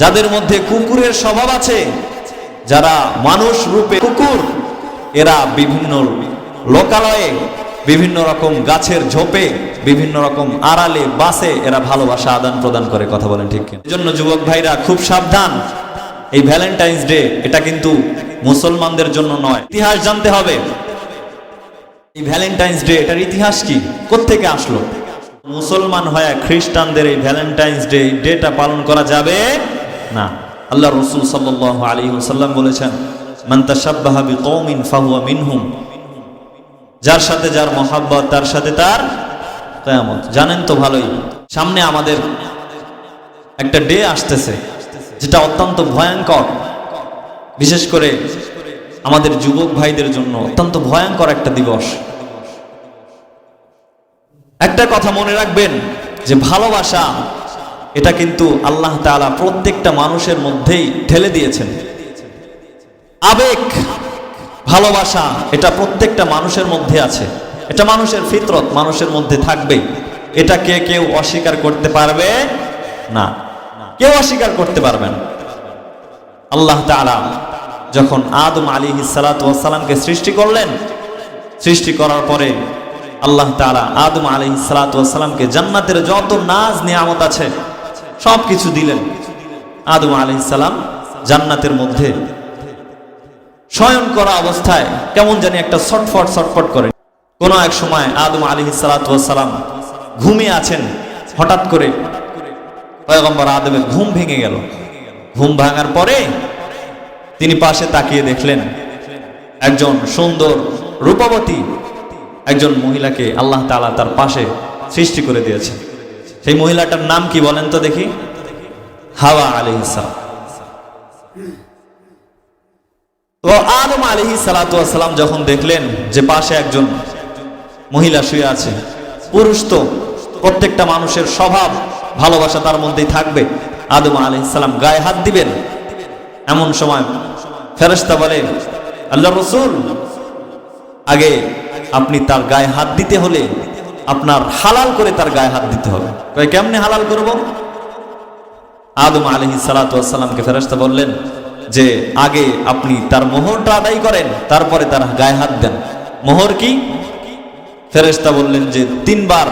যাদের মধ্যে কুকুরের স্বভাব আছে, যারা মানুষ রূপে কুকুর, এরা বিভিন্ন লোকালয়ে, বিভিন্ন রকম গাছের ঝোপে, বিভিন্ন রকম আড়ালে, বাসে এরা ভালোবাসা আদান প্রদান করে। কথা বলেন ঠিক কিনা? এজন্য যুবক ভাইরা খুব সাবধান। এই ভ্যালেন্টাইন্স ডে এটা কিন্তু মুসলমানদের জন্য নয়। ইতিহাস জানতে হবে। এই ভ্যালেন্টাইন্স ডে এটার ইতিহাস কি, কোত্থেকে আসলো? মুসলমান হয়ে খ্রিস্টানদের এই ভ্যালেন্টাইন্স ডে ডেটা পালন করা যাবে না। আল্লাহ রাসূল সাল্লাল্লাহু আলাইহি ওয়াসাল্লাম বলেছেন, মান তাশাব্বাহা বিকওমিন ফাহুয়া মিনহুম। যার সাথে যার মহাব্বত তার সাথে তার কিয়ামত। জানেন তো ভালোই, সামনে আমাদের একটা ডে আসতেছে যেটা অত্যন্ত ভয়ঙ্কর, বিশেষ করে আমাদের যুবক ভাইদের জন্য অত্যন্ত ভয়ঙ্কর একটা দিবস। একটা কথা মনে রাখবেন যে ভালোবাসা এটা কিন্তু আল্লাহ তাআলা প্রত্যেকটা মানুষের মধ্যেই ঢেলে দিয়েছেন। আবেগ, ভালোবাসা এটা প্রত্যেকটা মানুষের মধ্যে আছে। এটা মানুষের ফিতরত, মানুষের মধ্যে থাকবে। এটা কেউ অস্বীকার করতে পারবে না, কেউ অস্বীকার করতে পারবে না। আল্লাহ তাআলা যখন আদম আলাইহিস সালাতু ওয়াস সালামকে সৃষ্টি করলেন, সৃষ্টি করার পরে আল্লাহ তাআলা আদম আলাইহিস সালাতু ওয়াস সালামকে জান্নাতের যত নাজ নিয়ামত আছে সব কিছু দিলেন। আদম আলাইহিস সালাম জান্নাতের মধ্যে শয়ন করা অবস্থায় কেমন জানি একটা ছটফট করে। কোনো এক সময় আদম আলাইহিস সালাতু ওয়াস সালাম ঘুমিয়ে আছেন, হঠাৎ করে পয়গম্বর আদমের ঘুম ভেঙে গেল। ঘুম ভাঙার পরে তিনি পাশে তাকিয়ে দেখলেন একজন সুন্দর রূপবতী একজন মহিলাকে আল্লাহ তাআলা তার পাশে সৃষ্টি করে দিয়েছে। সেই মহিলাটার নাম কি বলেন তো দেখি? হাওয়া আলাইহিস সালাম। তো আদম আলাইহিস সালাতু ওয়াস সালাম যখন দেখলেন যে পাশে একজন মহিলা শুয়ে আছে, পুরুষ তো প্রত্যেকটা মানুষের স্বভাব ভালোবাসা তার মধ্যেই থাকবে। আদম আলাইহিস সালাম গায়ে হাত দিবেন, এমন সময় ফেরেশতা বলে, আল্লাহর রাসূল, আগে আপনি তার গায়ে হাত দিতে হলে আপনার হালাল করে তার গায়ে হাত দিতে হবে। কেমনে হালাল করব? আদম আলাইহিস সালাতু ওয়াস সালামকে ফেরেশতা বললেন যে আগে আপনি তার মোহরটা আদায় করেন, তারপরে তার গায়ে হাত দেন। মোহর কি? ফেরেশতা বললেন যে 3 বার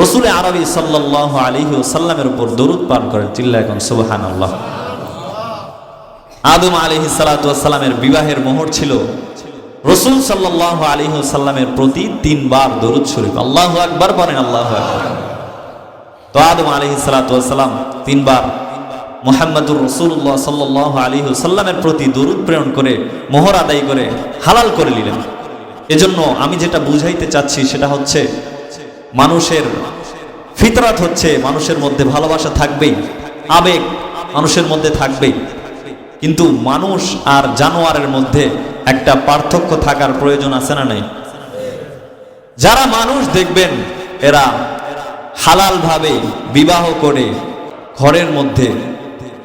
রাসূল আরবি সাল্লাল্লাহু আলাইহি ওয়াসাল্লামের উপর দরুদ পাঠ করেন। চিল্লায় এখন সুবহানাল্লাহ। আদম আলাইহিস সালাতু ওয়াস সালামের বিবাহের মোহর ছিল রাসূল সাল্লাল্লাহু আলাইহি ওয়াসাল্লামের প্রতি 3 বার দরুদ শরীফ। আল্লাহু আকবার বলেন, আল্লাহু আকবার। তো আদম আলাইহিস সালাতু ওয়াস সালাম 3 বার মুহাম্মদুর রাসূলুল্লাহ সাল্লাল্লাহু আলাইহি ওয়াসাল্লামের প্রতি দরুদ প্রেরণ করে মোহর আদায় করে হালাল করে নিলেন। এজন্য আমি যেটা বুঝাইতে চাচ্ছি সেটা হচ্ছে মানুষের ফিতরাত হচ্ছে মানুষের মধ্যে ভালোবাসা থাকবেই, আবেগ মানুষের মধ্যে থাকবেই, কিন্তু মানুষ আর জানোয়ারের মধ্যে একটা পার্থক্য থাকার প্রয়োজন আছে না নাই? যারা মানুষ দেখবেন এরা হালাল ভাবে বিবাহ করে ঘরের মধ্যে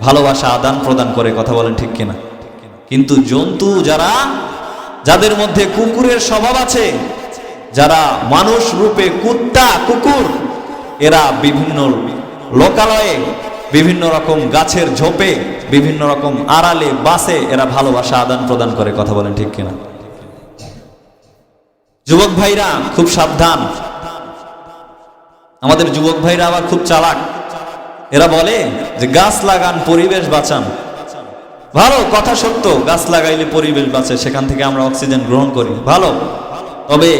ভালোবাসা আদান প্রদান করে। কথা বলেন ঠিক কিনা? কিন্তু জন্তু যাদের মধ্যে কুকুরের স্বভাব আছে, যারা মানুষ রূপে কুত্তা কুকুর, এরা বিভিন্ন লোকালয়ে, বিভিন্ন রকম গাছের ঝোপে, বিভিন্ন রকম আড়ালে, বাসে এরা ভালোবাসা আদান প্রদান করে। কথা বলেন ঠিক কিনা? যুবক ভাইরা খুব সাবধান। আমাদের যুবক ভাইরা আবার খুব চালাক। এরা বলে যে গাছ লাগান, পরিবেশ বাঁচান। ভালো কথা, সত্য, গাছ লাগাইলে পরিবেশ বাঁচে, সেখান থেকে আমরা অক্সিজেন গ্রহণ করি, ভালো। তবে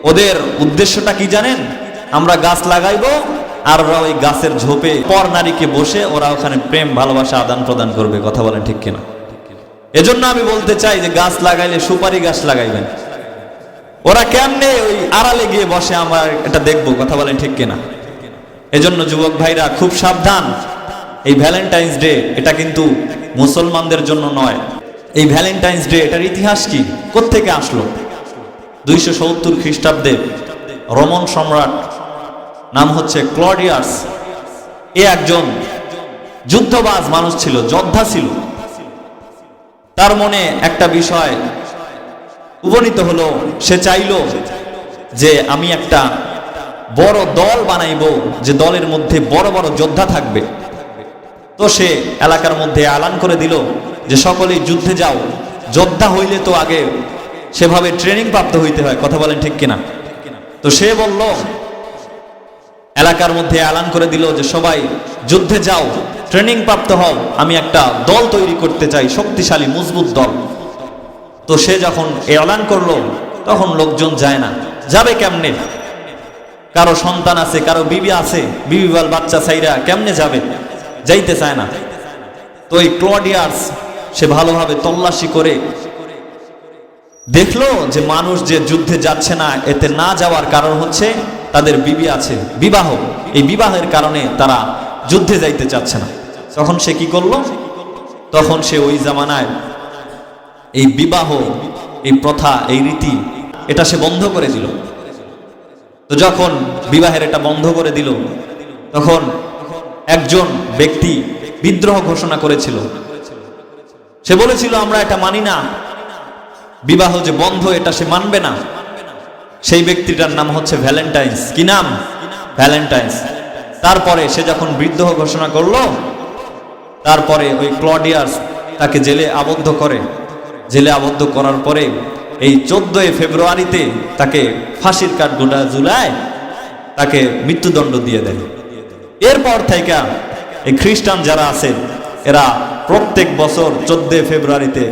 ওদের উদ্দেশ্যটা কি জানেন? আমরা গাছ লাগাইবো আর ওরা ওই গাছের ঝোপে পর নারীকে বসে ওরা ওখানে প্রেম ভালোবাসা আদান প্রদান করবে। কথা বলেন ঠিক কিনা? এজন্য আমি বলতে চাই যে গাছ লাগাইলে সুপারি গাছ লাগাইবেন। ওরা কেমনে ওই আড়ালে গিয়ে বসে আমরা এটা দেখবো। কথা বলেন ঠিক কিনা? এজন্য যুবক ভাইরা খুব সাবধান। এই ভ্যালেন্টাইন্স ডে এটা কিন্তু মুসলমানদের জন্য নয়। এই ভ্যালেন্টাইন্স ডে এটার ইতিহাস কি, কোত্থেকে আসলো? 270 খ্রিস্টাব্দে রোমান সম্রাট, নাম হচ্ছে ক্লডিয়াস, এ একজন যুদ্ধবাজ মানুষ ছিল, যোদ্ধা ছিল। তার মনে একটা বিষয় উপনীত হলো, সে চাইলো যে আমি একটা বড় দল বানাইবো, যে দলের মধ্যে বড় বড় যোদ্ধা থাকবে। তো সে এলাকার মধ্যে এলান করে দিল যে সকলেই যুদ্ধে যাও, যোদ্ধা হইলে তো আগে সেভাবে ট্রেনিং প্রাপ্ত হইতে হয়, কথা বলেন ঠিক কিনা? তো সে বলল, এলাকার মধ্যে এলান করে দিল যে সবাই যুদ্ধে যাও, ট্রেনিং প্রাপ্ত হও, আমি একটা দল তৈরি করতে চাই, শক্তিশালী মজবুত দল। তো সে যখন এলান করলো তখন লোকজন যায় না। যাবে কেমনে? কারো সন্তান আছে, কারো বিবি আছে, বিবি বাল বাচ্চা চাইরা কেমনে যাবে? যাইতে চায় না। তো এই ক্লডিয়াস সে ভালোভাবে তল্লাশি করে দেখলো যে মানুষ যে যুদ্ধে যাচ্ছে না, এতে না যাওয়ার কারণ হচ্ছে তাদের বিবি আছে, বিবাহ। এই বিবাহের কারণে তারা যুদ্ধে যাইতে চাচ্ছে না। তখন সে কি করলো? তখন সে ওই জামানায় এই বিবাহ, এই প্রথা, এই রীতি, এটা সে বন্ধ করে দিল। তো যখন বিবাহের এটা বন্ধ করে দিল, তখন একজন ব্যক্তি বিদ্রোহ ঘোষণা করেছিল। সে বলেছিল, আমরা এটা মানি না, বিবাহ যে বন্ধ এটা সে মানবে না। সেই ব্যক্তিটার নাম হচ্ছে ভ্যালেন্টাইন্স। কি নাম? ভ্যালেন্টাইন্স। তারপরে সে যখন বিদ্রোহ ঘোষণা করলো, তারপরে ওই ক্লডিয়াস তাকে জেলে আবদ্ধ করে। জেলে আবদ্ধ করার পরে এই 14 ফেব্রুয়ারিতে তাকে ফাঁসির কাঠগড়া ঝুলায় তাকে মৃত্যুদণ্ড দিয়ে দেয়। এরপর থেকে এই খ্রিস্টান যারা আছে এরা প্রত্যেক বছর 14 ফেব্রুয়ারিতে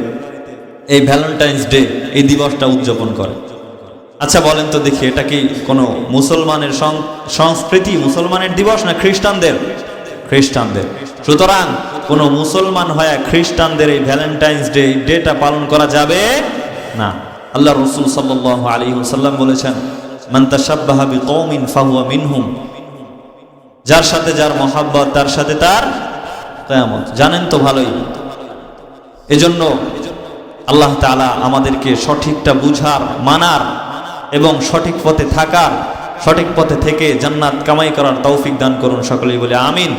এই ভ্যালেন্টাইন্স ডে, এই দিবসটা উদযাপন করে। আচ্ছা বলেন তো দেখি, এটা কি কোনো মুসলমানের সংস্কৃতি, মুসলমানের দিবস না খ্রিস্টানদের? খ্রিস্টানদের। সুতরাং কোনো মুসলমান হয়ে খ্রিস্টানদের এই ভ্যালেন্টাইন্স ডে, ডেটা পালন করা যাবে না। আল্লাহ রাসূল সাল্লাল্লাহু আলাইহি ওয়াসাল্লাম বলেছেন, মান তাশাব্বাহা বিকওমিন ফাহুয়া মিনহুম। যার সাথে যার মহাব্বত তার সাথে তার কিয়ামত। জানেন তো ভালোই। এজন্য আল্লাহ তাআলা আমাদেরকে সঠিকটা বুঝার, মানার এবং সঠিক পথে থাকার, সঠিক পথে থেকে জান্নাত কামাই করার তৌফিক দান করুন। সকলেই বলে আমিন।